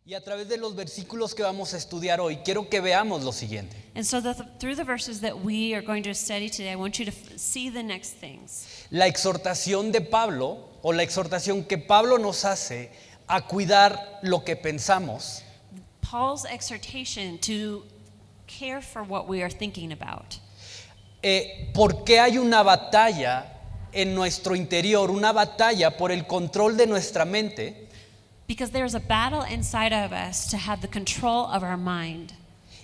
Y a través de los versículos que vamos a estudiar hoy, quiero que veamos lo siguiente. And so through the verses that we are going to study today, I want you to see the next things. La exhortación de Pablo, o la exhortación que Pablo nos hace a cuidar lo que pensamos, Paul's exhortation to care for what we are thinking about. ¿Por qué hay una batalla en nuestro interior, una batalla por el control de nuestra mente? Because there's a battle inside of us to have the control of our mind.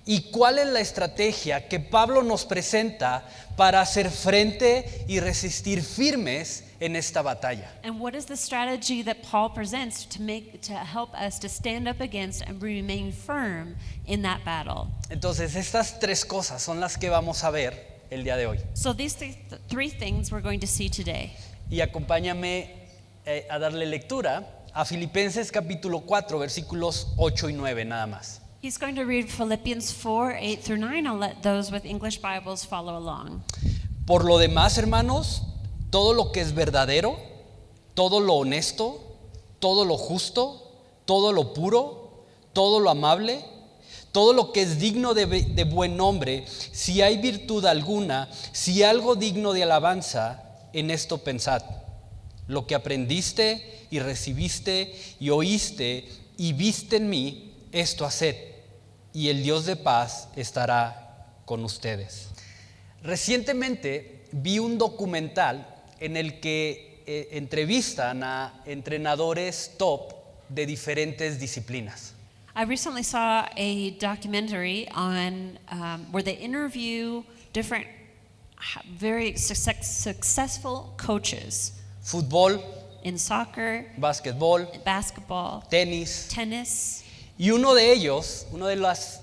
¿Y cuál es la estrategia que Pablo nos presenta para hacer frente y resistir firmes en esta batalla? And what is the strategy that Paul presents to help us to stand up against and remain firm in that battle? Entonces, estas tres cosas son las que vamos a ver el día de hoy. So these three things we're going to see today. Y acompáñame a darle lectura a Filipenses capítulo 4, versículos 8 y 9 nada más. He's going to read Philippians 4, 8 through 9. I'll let those with English Bibles follow along. Por lo demás, hermanos, todo lo que es verdadero, todo lo honesto, todo lo justo, todo lo puro, todo lo amable, todo lo que es digno de buen nombre, si hay virtud alguna, si algo digno de alabanza, en esto pensad. Lo que aprendiste y recibiste y oíste y viste en mí, esto haced, y el Dios de paz estará con ustedes. Recientemente vi un documental en el que entrevistan a entrenadores top de diferentes disciplinas. I recently saw a documentary on where they interview different very successful coaches Fútbol, in soccer, básquetbol, basketball, tenis. tennis. Y uno de ellos, uno de los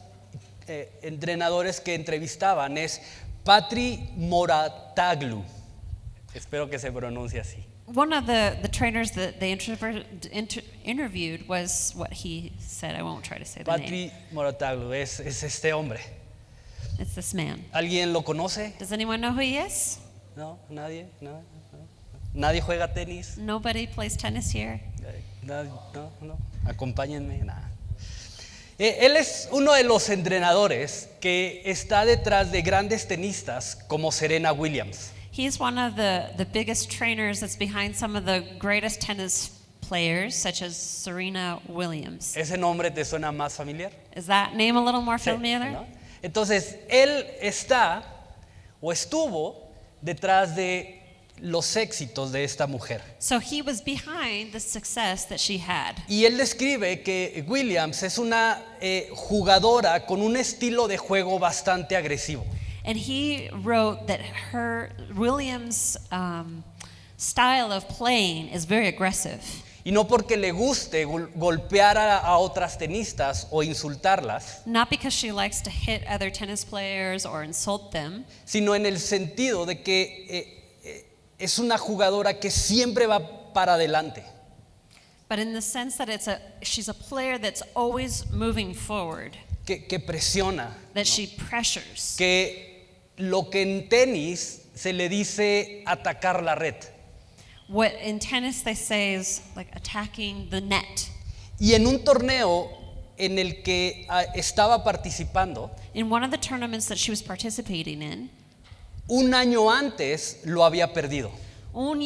entrenadores que entrevistaban es Patri Morataglu. Espero que se pronuncie así. One of the trainers that they interviewed was what he said. I won't try to say the name. Patri Morataglu es este hombre. It's this man. ¿Alguien lo conoce? Does anyone know who he is? ¿No? ¿Nadie? ¿No? ¿Nadie juega tenis? Nobody plays tennis here. No. Acompáñenme. Nah. Él es uno de los entrenadores que está detrás de grandes tenistas como Serena Williams. He's one of the biggest trainers that's behind some of the greatest tennis players, such as Serena Williams. ¿Ese nombre te suena más familiar? Is that name a little more Sí, familiar? ¿no? Entonces, él está o estuvo detrás de los éxitos de esta mujer. So he was behind the success that she had. Y él describe que Williams es una jugadora con un estilo de juego bastante agresivo. And he wrote that Williams' style of playing is very aggressive. Y no porque le guste golpear a otras tenistas o insultarlas, Not because she likes to hit other tennis players or insult them, sino en el sentido de que es una jugadora que siempre va para adelante. but in the sense that she's a player that's always moving forward, Que presiona, that she pressures. que lo que en tenis se le dice atacar la red. What in tennis they say is like attacking the net. Y en un torneo en el que estaba participando, In one of the tournaments that she was participating in, un año antes lo había perdido. 1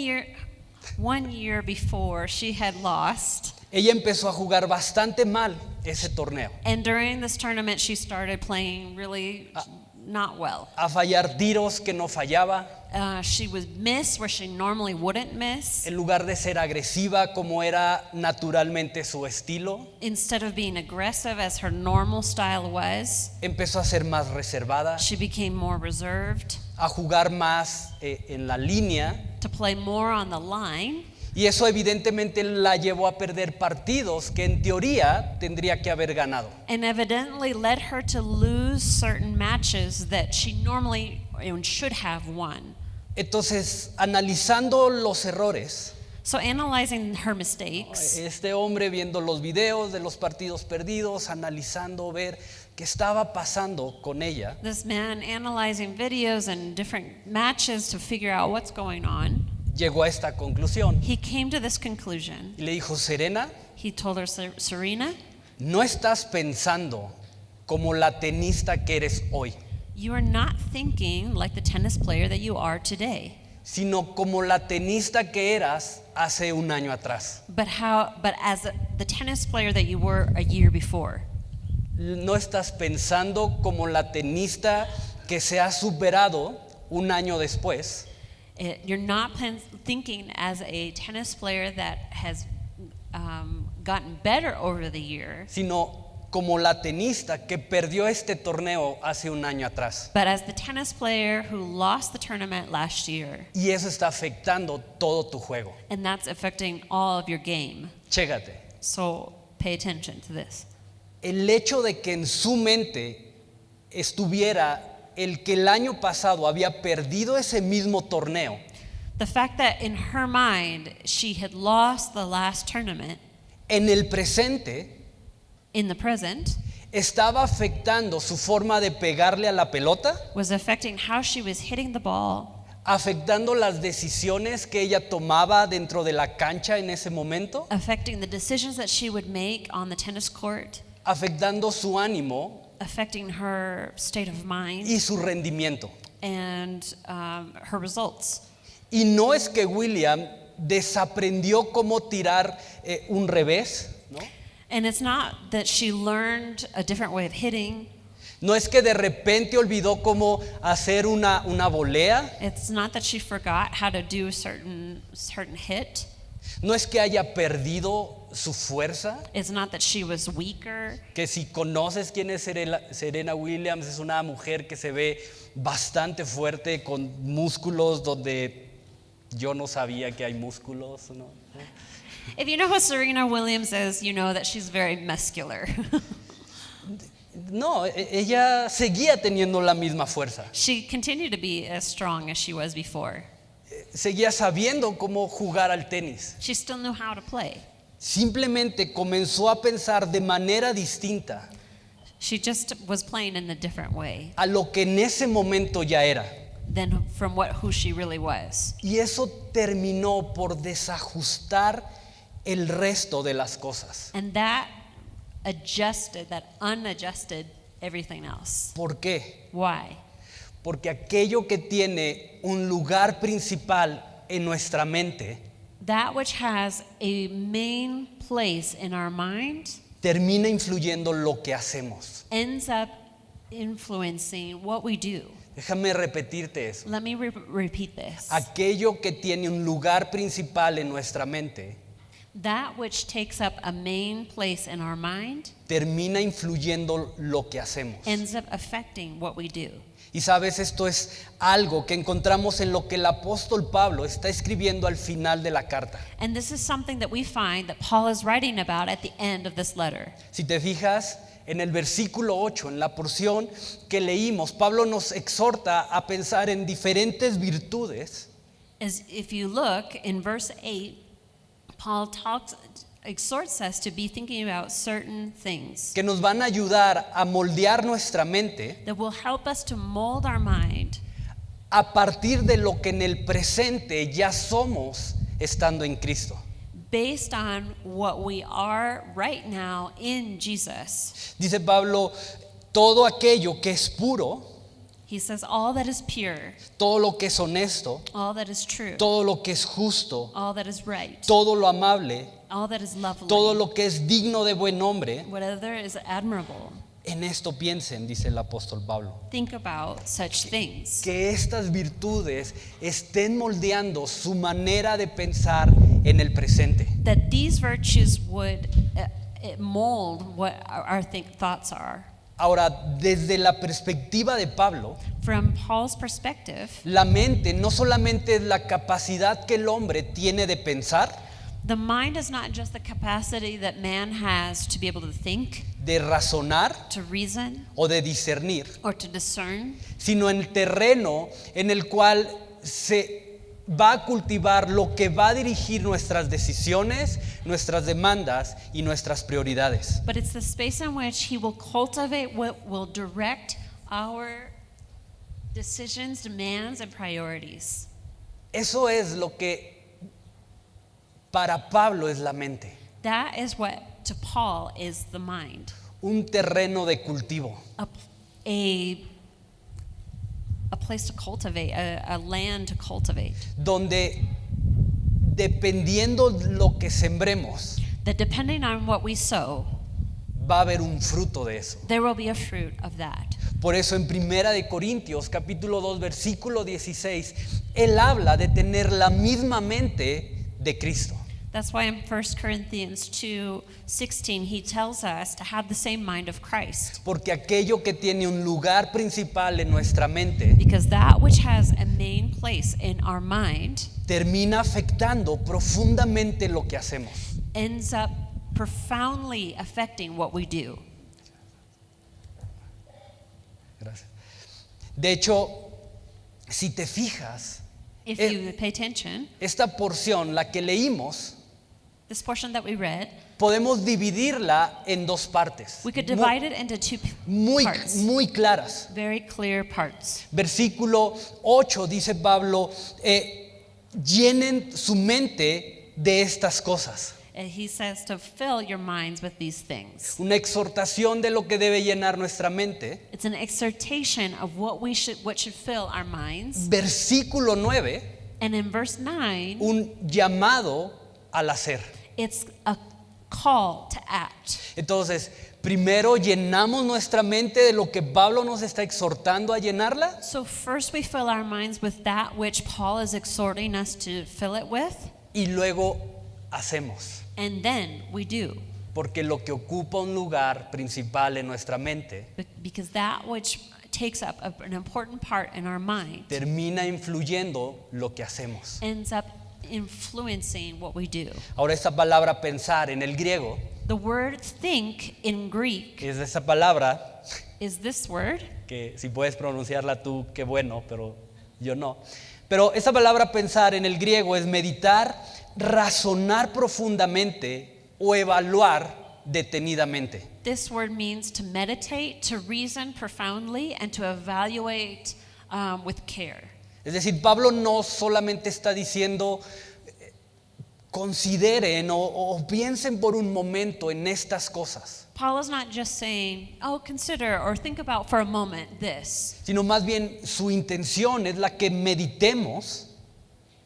year before, she had lost. Ella empezó a jugar bastante mal ese torneo, And during this tournament, she started playing really not well. a fallar tiros que no fallaba, She would miss where she normally wouldn't miss. en lugar de ser agresiva como era naturalmente su estilo, Instead of being aggressive as her normal style was, empezó a ser más reservada, she became more reserved, a jugar más en la línea, to play more on the line. y eso evidentemente la llevó a perder partidos que en teoría tendría que haber ganado. And evidently led her to lose certain matches that she normally should have won. Entonces, analizando los errores, So analyzing her mistakes, este hombre viendo los videos de los partidos perdidos, analizando ver qué estaba pasando con ella, this man analyzing videos and different matches to figure out what's going on, llegó a esta conclusión he came to this conclusion. y le dijo: Serena, He told her, Serena, no estás pensando como la tenista que eres hoy, You are not thinking like the tennis player that you are today, sino como la tenista que eras hace un año atrás. but as the tennis player that you were a year before. No estás pensando como la tenista que se ha superado un año después, You're not thinking as a tennis player that has gotten better over the year, sino como la tenista que perdió este torneo hace un año atrás. but as the tennis player who lost the tournament last year, Y eso está afectando todo tu juego. and that's affecting all of your game. Chécate. So pay attention to this. El hecho de que en su mente estuviera el que el año pasado había perdido ese mismo torneo, The fact that in her mind she had lost the last tournament en el presente in the present estaba afectando su forma de pegarle a la pelota, was affecting how she was hitting the ball, afectando las decisiones que ella tomaba dentro de la cancha en ese momento, affecting the decisions that she would make on the tennis court, afectando su ánimo affecting her state of mind y su rendimiento. and her results. Y no es que William desaprendió cómo tirar un revés, ¿no? And it's not that she learned a different way of hitting. No es que de repente olvidó cómo hacer una volea. It's not that she forgot how to do a certain hit. No es que haya perdido su fuerza. It's not that she was weaker. Que si conoces quién es Serena Williams, es una mujer que se ve bastante fuerte, con músculos donde yo no sabía que hay músculos, ¿no? If you know who Serena Williams is, you know that she's very muscular. No, ella seguía teniendo la misma fuerza. She continued to be as strong as she was before. Seguía sabiendo cómo jugar al tenis. She still knew how to play. Simplemente comenzó a pensar de manera distinta She just was playing in a different way a lo que en ese momento ya era. than from who she really was. Y eso terminó por desajustar el resto de las cosas. And that unadjusted everything else. ¿Por qué? Why? Porque aquello que tiene un lugar principal en nuestra mente That which has a main place in our mind termina influyendo lo que hacemos. ends up influencing what we do. Déjame repetirte eso. Let me repeat this. Aquello que tiene un lugar principal en nuestra mente That which takes up a main place in our mind termina influyendo lo que hacemos. ends up affecting what we do. Y sabes, esto es algo que encontramos en lo que el apóstol Pablo está escribiendo al final de la carta. And this is something that we find that Paul is writing about at the end of this letter. Si te fijas en el versículo 8, en la porción que leímos, Pablo nos exhorta a pensar en diferentes virtudes As if you look in verse 8, Paul exhorts us to be thinking about certain things que nos van a ayudar a moldear nuestra mente that will help us to mold our mind a partir de lo que en el presente ya somos estando en Cristo. based on what we are right now in Jesus. Dice Pablo, todo aquello que es puro, He says all that is pure, todo lo que es honesto, all that is true, todo lo que es justo, all that is right, todo lo amable, all that is lovely, todo lo que es digno de buen nombre, whatever is admirable. en esto piensen, dice el apóstol Pablo. Think about such things. Que estas virtudes estén moldeando su manera de pensar en el presente. That these virtues would mold what our thoughts are. Ahora, desde la perspectiva de Pablo, From Paul's perspective, la mente no solamente es la capacidad que el hombre tiene de pensar, the mind is not just the capacity that man has to be able to think, de razonar to reason, o de discernir, or to discern, sino en el terreno en el cual se va a cultivar lo que va a dirigir nuestras decisiones, nuestras demandas y nuestras prioridades. but it's the space in which he will cultivate what will direct our decisions, demands, and priorities. Eso es lo que para Pablo es la mente. That is what to Paul is the mind, un terreno de cultivo, a place to cultivate, a land to cultivate. donde dependiendo lo que sembremos, That depending on what we sow, va a haber un fruto de eso. there will be a fruit of that. Por eso en Primera de Corintios, capítulo 2, versículo 16, él habla de tener la misma mente de Cristo. That's why in 1 Corinthians 2:16 he tells us to have the same mind of Christ. Porque aquello que tiene un lugar principal en nuestra mente Because that which has a main place in our mind termina afectando profundamente lo que hacemos. ends up profoundly affecting what we do. Gracias. De hecho, si te fijas, If you pay attention, esta porción, la que leímos, this portion that we read, podemos dividirla en dos partes, we could divide it into two muy, parts, muy claras. very clear parts. Versículo 8 dice Pablo, llenen su mente de estas cosas. He says to fill your minds with these things. Una exhortación de lo que debe llenar nuestra mente. It's an exhortation of what should fill our minds. Versículo 9, And in verse 9, un llamado al hacer. it's a call to act. Entonces, primero llenamos nuestra mente de lo que Pablo nos está exhortando a llenarla. So first we fill our minds with that which Paul is exhorting us to fill it with, Y luego hacemos. and then we do. Porque lo que ocupa un lugar principal en nuestra mente Because that which takes up an important part in our mind termina influyendo lo que hacemos. ends up influencing what we do. Ahora esta palabra pensar en el griego The word think in Greek es esa palabra is this word. que si puedes pronunciarla tú, qué bueno, pero yo no. Pero esa palabra pensar en el griego es meditar, razonar profundamente o evaluar detenidamente. This word means to meditate, to reason profoundly, and to evaluate with care. Es decir, Pablo no solamente está diciendo consideren o piensen por un momento en estas cosas, Paul is not just saying, oh, consider or think about for a moment this. sino más bien su intención es la que meditemos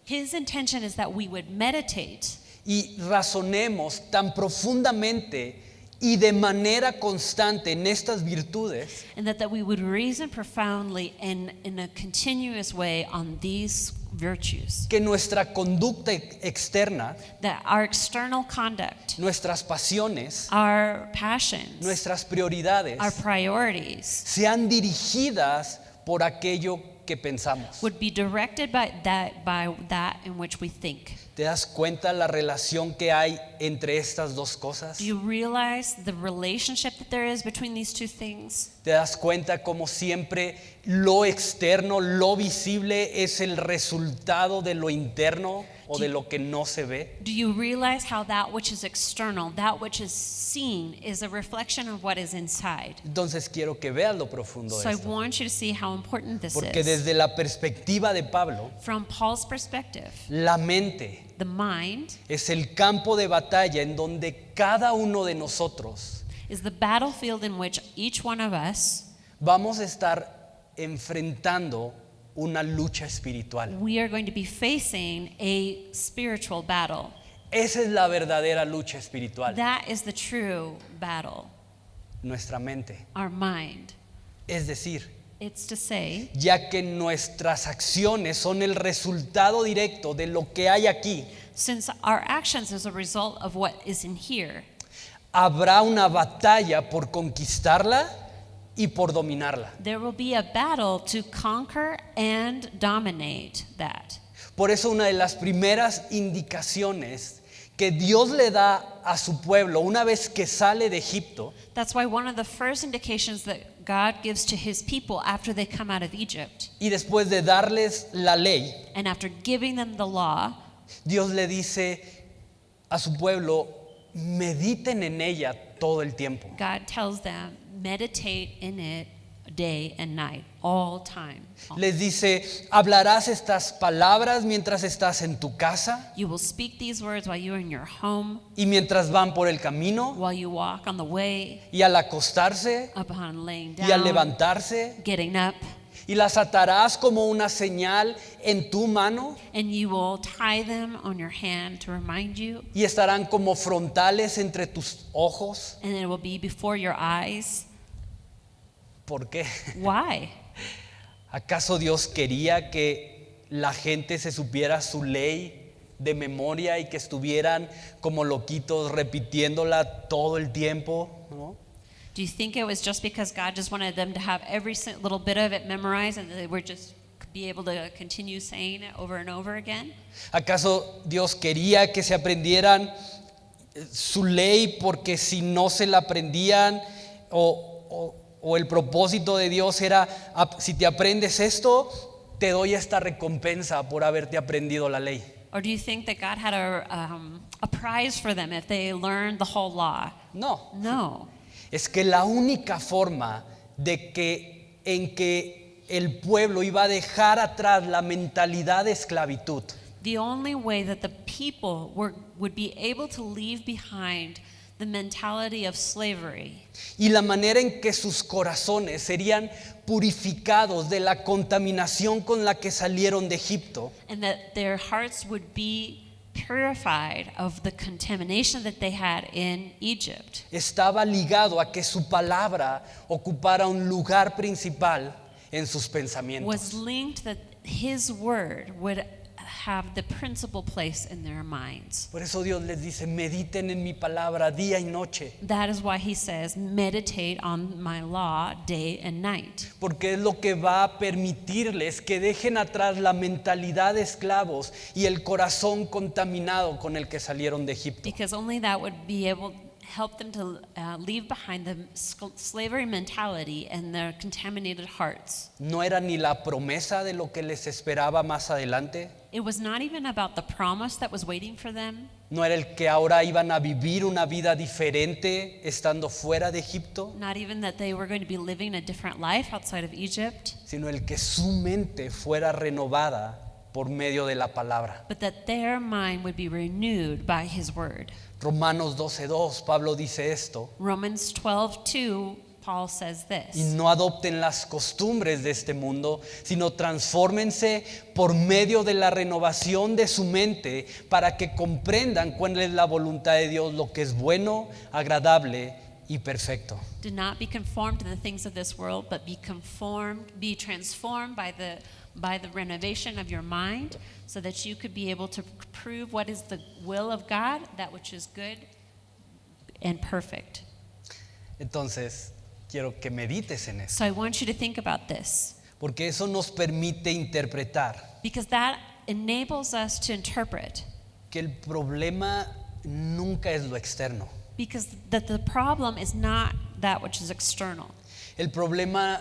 His intention is that we would meditate y razonemos tan profundamente y de manera constante en estas virtudes and that we would reason profoundly and in a continuous way on these virtues. que nuestra conducta externa, That our external conduct, nuestras pasiones, our passions, nuestras prioridades our priorities sean dirigidas por aquello que pensamos. would be directed by that in which we think. ¿Te das cuenta la relación que hay entre estas dos cosas? Do you realize the relationship that there is between these two things? ¿Te das cuenta como siempre lo externo, lo visible es el resultado de lo interno o de lo que no se ve? Do you realize how that which is external, that which is seen, is a reflection of what is inside? Entonces quiero que veas lo profundo So de I esto. want you to see how important this Porque is. desde la perspectiva de Pablo, From Paul's perspective, la mente the mind es el campo de batalla en donde cada uno de nosotros is the battlefield in which each one of us, vamos a estar enfrentando una lucha espiritual. we are going to be facing a spiritual battle. Esa es la verdadera lucha espiritual, That is the true battle, nuestra mente. our mind. Es decir, It's to say, ya que nuestras acciones son el resultado directo de lo que hay aquí, since our actions is a result of what is in here, habrá una batalla por conquistarla y por dominarla. there will be a battle to conquer and dominate that. Por eso una de las primeras indicaciones que Dios le da a su pueblo una vez que sale de Egipto That's why one of the first indications that God gives to his people after they come out of Egypt, y después de darles la ley, and after giving them the law, Dios le dice a su pueblo, mediten en ella todo el tiempo. God tells them, meditate in it day and night, all time. Les dice, hablarás estas palabras mientras estás en tu casa You will speak these words while you are in your home, y mientras van por el camino while you walk on the way, y al acostarse upon laying y al down, levantarse, getting up, y las atarás como una señal en tu mano and you will tie them on your hand to remind you, y estarán como frontales entre tus ojos. and it will be before your eyes. ¿Por qué? Why? ¿Acaso Dios quería que la gente se supiera su ley de memoria y que estuvieran como loquitos repitiéndola todo el tiempo? ¿No? Do you think it was just because God just wanted them to have every little bit of it memorized and they were just be able to continue saying it over and over again? ¿Acaso Dios quería que se aprendieran su ley porque si no se la aprendían o el propósito de Dios era, si te aprendes esto, te doy esta recompensa por haberte aprendido la ley? Or do you think that God had a prize for them if they learned the whole law? No, No. es que la única forma en que el pueblo iba a dejar atrás la mentalidad de esclavitud The only way that the people would be able to leave behind the mentality of slavery y la manera en que sus corazones serían purificados de la contaminación con la que salieron de Egipto and that their hearts would be purified of the contamination that they had in Egypt estaba ligado a que su palabra ocupara un lugar principal en sus pensamientos. was linked that his word would have the principal place in their minds. Por eso Dios les dice, mediten en mi palabra día y noche, That is why he says, meditate on my law day and night. porque es lo que va a permitirles que dejen atrás la mentalidad de esclavos y el corazón contaminado con el que salieron de Egipto. Because only that would be able help them to leave behind the slavery mentality and their contaminated hearts. No era ni la promesa de lo que les esperaba más adelante. It was not even about the promise that was waiting for them. No era el que ahora iban a vivir una vida diferente estando fuera de Egipto, Not even that they were going to be living a different life outside of Egypt, sino el que su mente fuera renovada por medio de la palabra. but that their mind would be renewed by his word. Romanos 12:2, Pablo dice esto: Romans 12:2, Paul says y this. no adopten las costumbres de este mundo, sino transfórmense por medio de la renovación de su mente para que comprendan cuál es la voluntad de Dios, lo que es bueno, agradable y perfecto. Do not be conformed to the things of this world, but be transformed by the renovation of your mind, so that you could be able to prove what is the will of God, that which is good and perfect. Entonces, quiero que medites en eso, So I want you to think about this, porque eso nos permite interpretar because that enables us to interpret, que el problema nunca es lo externo. because that the problem is not that which is external. El problema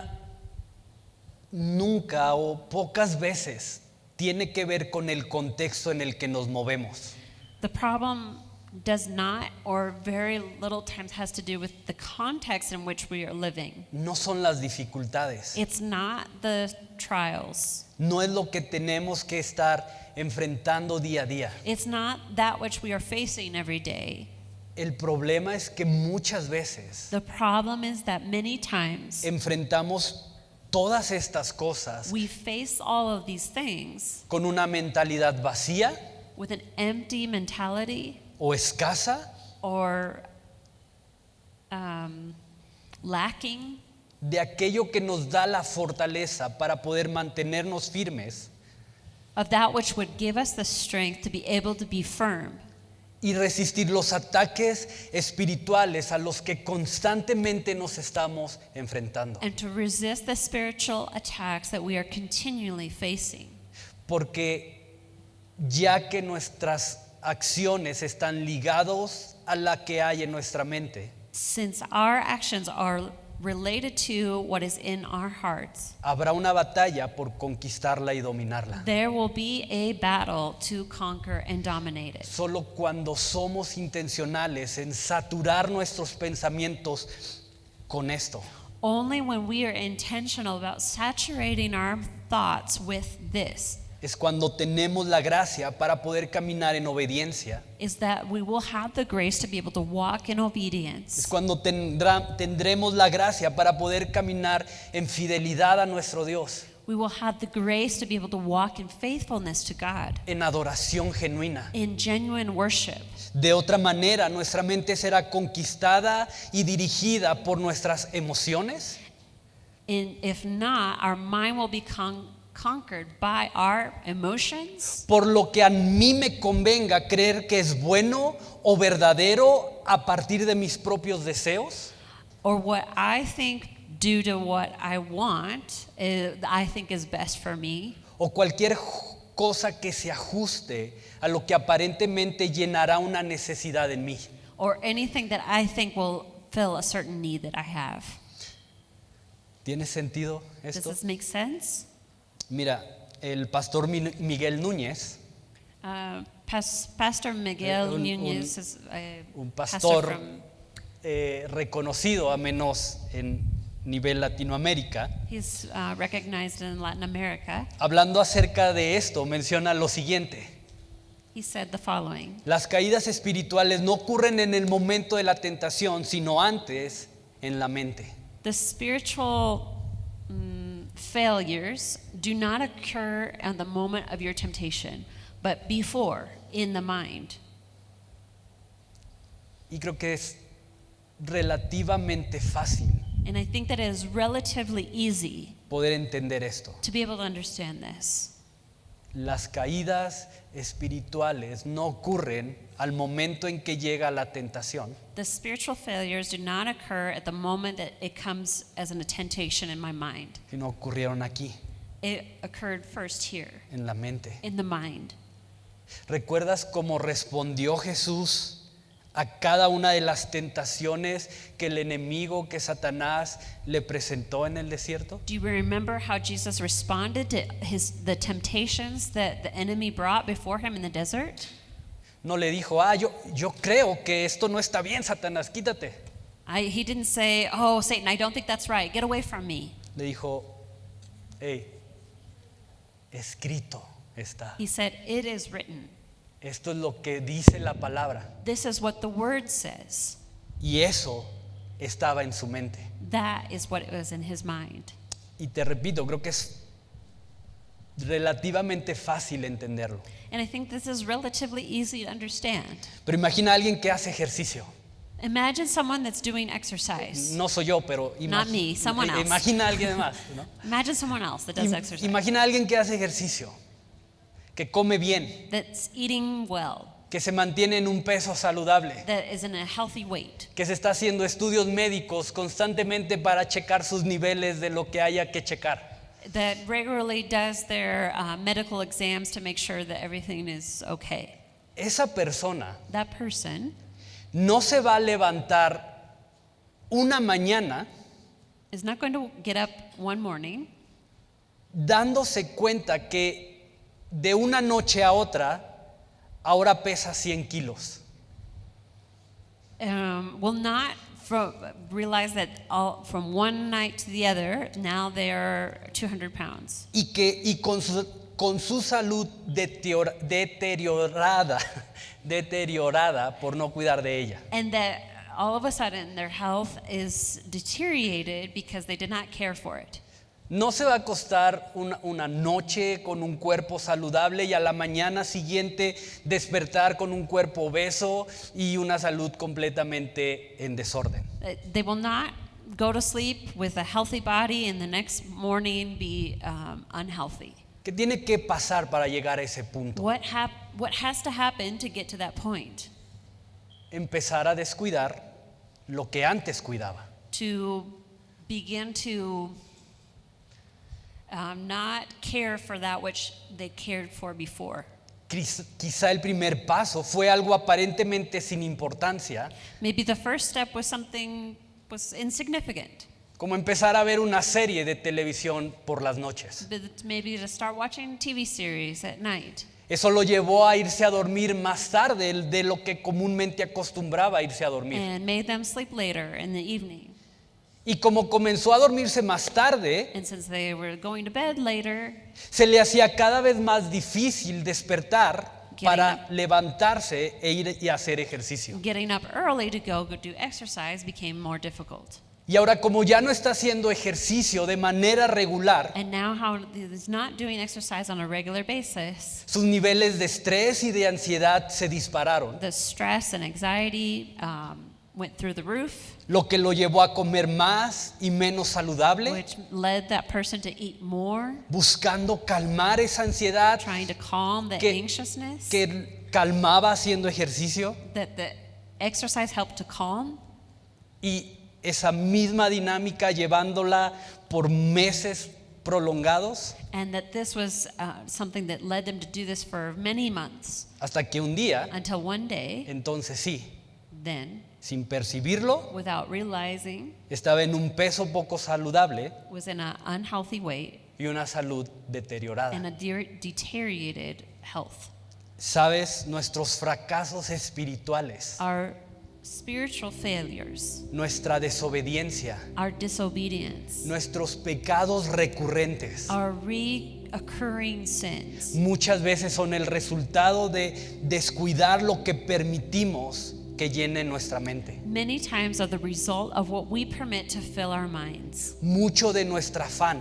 nunca o pocas veces tiene que ver con el contexto en el que nos movemos. The problem does not, or very little times has to do with the context in which we are living. No son las dificultades. It's not the trials. No es lo que tenemos que estar enfrentando día a día. It's not that which we are facing every day. El problema es que muchas veces The problem is that many times enfrentamos todas estas cosas we face all of these things con una mentalidad vacía with an empty mentality o escasa or lacking de aquello que nos da la fortaleza para poder mantenernos firmes of that which would give us the strength to be able to be firm y resistir los ataques espirituales a los que constantemente nos estamos enfrentando. and to resist the spiritual attacks that we are continually facing. Porque ya que nuestras acciones están ligados a la que hay en nuestra mente, Since our actions are related to what is in our hearts, habrá una batalla por conquistarla y dominarla. there will be a battle to conquer and dominate it. Solo cuando somos intencionales en saturar nuestros pensamientos con esto, Only when we are intentional about saturating our thoughts with this es cuando tenemos la gracia para poder caminar en obediencia. is that we will have the grace to be able to walk in Es obedience. cuando tendremos la gracia para poder caminar en fidelidad a nuestro Dios, We will have the grace to be able to walk in faithfulness to God, en adoración genuina. in genuine worship. De otra manera, nuestra mente será conquistada y dirigida por nuestras emociones, If not, our mind will be conquered by our emotions, por lo que a mí me convenga creer que es bueno o verdadero a partir de mis propios deseos, or what I think due to what I want, I think is best for me, o cualquier cosa que se ajuste a lo que aparentemente llenará una necesidad en mí. or anything that I think will fill a certain need that I have. ¿Tiene sentido Does esto? this make sense? Mira, el pastor Miguel Núñez, Pastor Miguel un- Núñez is un pastor pastor from, reconocido a menos en nivel Latinoamérica, he's recognized in Latin America. hablando acerca de esto, menciona lo siguiente: He said the following: las caídas espirituales no ocurren en el momento de la tentación, sino antes en la mente. the spiritual failures do not occur at the moment of your temptation, but before, in the mind. Y creo que es relativamente fácil And I think that it is relatively easy poder entender esto. to be able to understand this. Las caídas espirituales no ocurren al momento en que llega la tentación, The spiritual failures do not occur at the moment that it comes as a temptation in my mind. sino ocurrieron aquí, It occurred first here, en la mente. in the mind. ¿Recuerdas cómo respondió Jesús a cada una de las tentaciones que el enemigo, que Satanás le presentó en el desierto? Do you remember how Jesus responded to the temptations that the enemy brought before him in the desert? No le dijo, yo creo que esto no está bien, Satanás, quítate. He didn't say, "Oh, Satan, I don't think that's right. Get away from me." Le dijo, hey, escrito está. He said, "It is written. Esto es lo que dice la palabra. This is what the word says." Y eso estaba en su mente. That is what was in his mind. Y te repito, creo que es relativamente fácil entenderlo. And I think this is relatively easy to understand. Pero imagina a alguien que hace ejercicio. Imagine someone that's doing exercise. No soy yo, pero Not me, someone else. imagina a alguien más, ¿no? Imagine someone else that does exercise, Imagina a alguien que hace ejercicio, que come bien, that's eating well, que se mantiene en un peso saludable, that is in a healthy weight, que se está haciendo estudios médicos constantemente para checar sus niveles de lo que haya que checar. that regularly does their medical exams to make sure that everything is okay. Esa persona That person no se va a levantar una mañana is not going to get up one morning dándose cuenta que de una noche a otra ahora pesa 100 kilos. will not realize that from one night to the other, now they're 200 pounds. Y con su salud deteriorada por no cuidar de ella. And that all of a sudden their health is deteriorated because they did not care for it. No se va a acostar una noche con un cuerpo saludable y a la mañana siguiente despertar con un cuerpo obeso y una salud completamente en desorden. They will not go to sleep with a healthy body and the next morning be unhealthy. ¿Qué tiene que pasar para llegar a ese punto? What has to happen to get to that point? Empezar a descuidar lo que antes cuidaba. To begin to not care for that which they cared for before. Quizá el primer paso fue algo aparentemente sin importancia, Maybe the first step was something was insignificant. como empezar a ver una serie de televisión por las noches. But maybe to start watching TV series at night. Eso lo llevó a irse a dormir más tarde de lo que comúnmente acostumbraba a irse a dormir. And made them sleep later in the evening. Y como comenzó a dormirse más tarde, And since they were going to bed later, se le hacía cada vez más difícil despertar para levantarse e ir y hacer ejercicio. getting up early to go do exercise became more difficult. Y ahora, como ya no está haciendo ejercicio de manera regular, And now how he's not doing exercise on a regular basis, sus niveles de estrés y de ansiedad se dispararon, the stress and anxiety went through the roof, lo que lo llevó a comer más y menos saludable, which led that person to eat more, buscando calmar esa ansiedad trying to calm the anxiousness que calmaba haciendo ejercicio. that the exercise helped to calm. Y esa misma dinámica llevándola por meses prolongados, And that this was something that led them to do this for many months, hasta que un día, until one day, entonces sí, then, sin percibirlo, without realizing, estaba en un peso poco saludable was in an unhealthy weight y una salud deteriorada. and a deteriorated health. Sabes, nuestros fracasos espirituales, Our spiritual failures, nuestra desobediencia, our disobedience, nuestros pecados recurrentes, our reoccurring sins muchas veces son el resultado de descuidar lo que permitimos que llene nuestra mente. many times are the result of what we permit to fill our minds. Mucho de nuestro afán,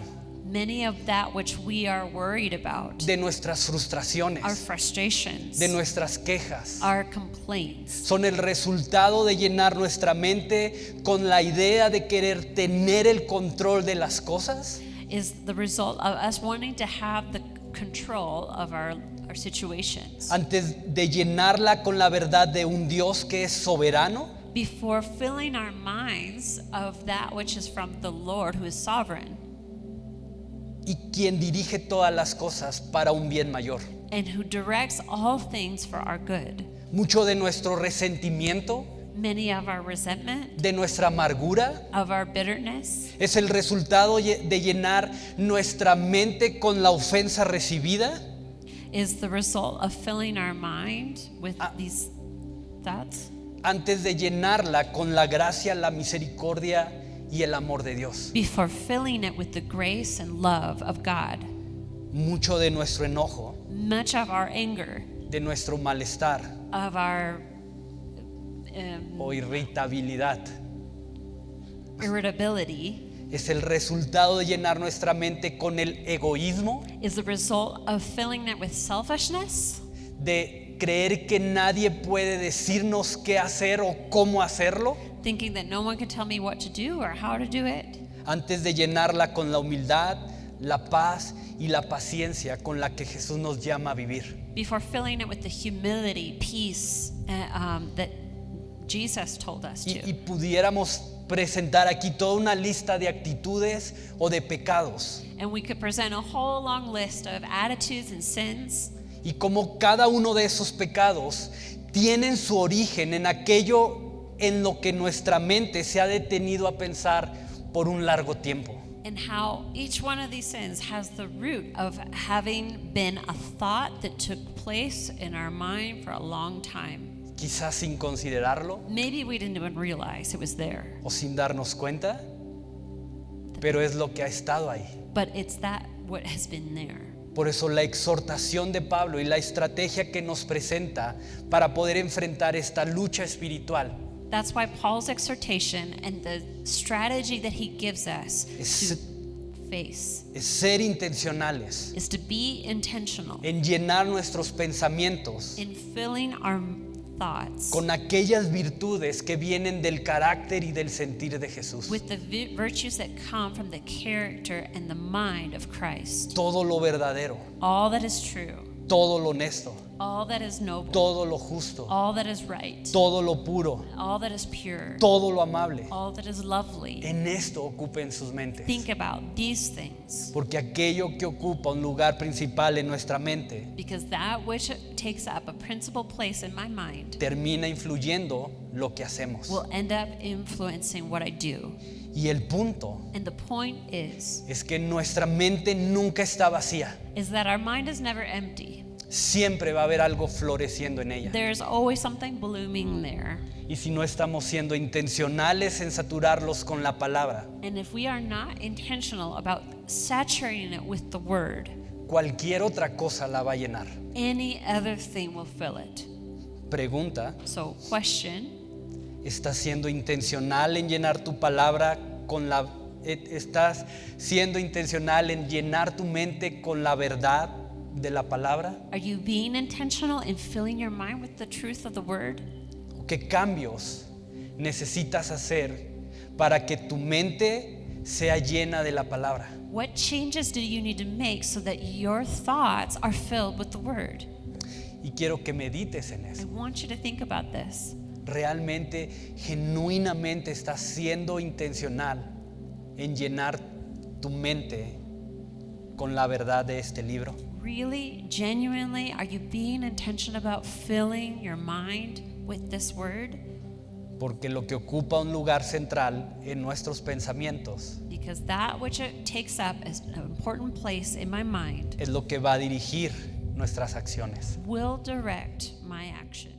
Many of that which we are worried about, de nuestras our frustraciones, frustrations, de nuestras quejas, our complaints, son el resultado de llenar nuestra mente con la idea de querer tener el control de las cosas, is the result of us wanting to have the control of our situations antes de llenarla con la verdad de un Dios que es soberano, before filling our minds of that which is from the Lord who is sovereign y quien dirige todas las cosas para un bien mayor. and who directs all things for our good. Mucho de nuestro resentimiento, Many of our resentment, de nuestra amargura, of our bitterness, es el resultado de llenar nuestra mente con la ofensa recibida, is the result of filling our mind with these thoughts antes de llenarla con la gracia, la misericordia y el amor de Dios. before filling it with the grace and love of God. Mucho de nuestro enojo, Much of our anger, de nuestro malestar of our o irritabilidad irritability, es el resultado de llenar nuestra mente con el egoísmo, is the result of filling it with selfishness, de creer que nadie puede decirnos qué hacer o cómo hacerlo, thinking that no one can tell me what to do or how to do it, antes de llenarla con la humildad, la paz y la paciencia con la que Jesús nos llama a vivir. before filling it with the humility, peace that Jesus told us to. Y pudiéramos presentar aquí toda una lista de actitudes o de pecados, And we could present a whole long list of attitudes and sins, y como cada uno de esos pecados tienen su origen en aquello en lo que nuestra mente se ha detenido a pensar por un largo tiempo. and how each one of these sins has the root of having been a thought that took place in our mind for a long time. Quizás sin considerarlo Maybe we didn't even realize it was there, o sin darnos cuenta, pero es lo que ha estado ahí. but it's that what has been there. Por eso la exhortación de Pablo y la estrategia que nos presenta para poder enfrentar esta lucha espiritual That's why Paul's exhortation and the strategy that he gives us es, to face es ser intencionales is to be intentional en llenar nuestros pensamientos in filling our thoughts con aquellas virtudes que vienen del carácter y del sentir de Jesús. with the virtues that come from the character and the mind of Christ. Todo lo verdadero, All that is true, todo lo honesto, all that is noble, todo lo justo, all that is right, todo lo puro, all that is pure, todo lo amable. all that is lovely. En esto ocupen sus mentes. Think about these things, Porque aquello que ocupa un lugar principal en nuestra mente because that which takes up a principal place in my mind termina influyendo lo que hacemos. will end up influencing what I do. Y el punto And the point is es que nuestra mente nunca está vacía. that our mind is never empty. siempre va a haber algo floreciendo en ella. There's always something blooming there. Y si no estamos siendo intencionales en saturarlos con la palabra, And if we are not intentional about saturating it with the word, cualquier otra cosa la va a llenar. any other thing will fill it. Pregunta: So, question, ¿estás siendo intencional en llenar tu palabra con la estás siendo intencional en llenar tu mente con la verdad de la palabra? are you being intentional in filling your mind with the truth of the word? ¿Qué cambios necesitas hacer para que tu mente sea llena de la palabra? What changes do you need to make so that your thoughts are filled with the word? Y quiero que medites en I eso. want you to think about this. ¿Realmente, genuinamente estás siendo intencional en llenar tu mente con la verdad de este libro? Really, genuinely, are you being intentional about filling your mind with this word? Porque lo que ocupa un lugar central en nuestros pensamientos Because that which it takes up is an important place in my mind es lo que va a dirigir nuestras acciones. will direct my action.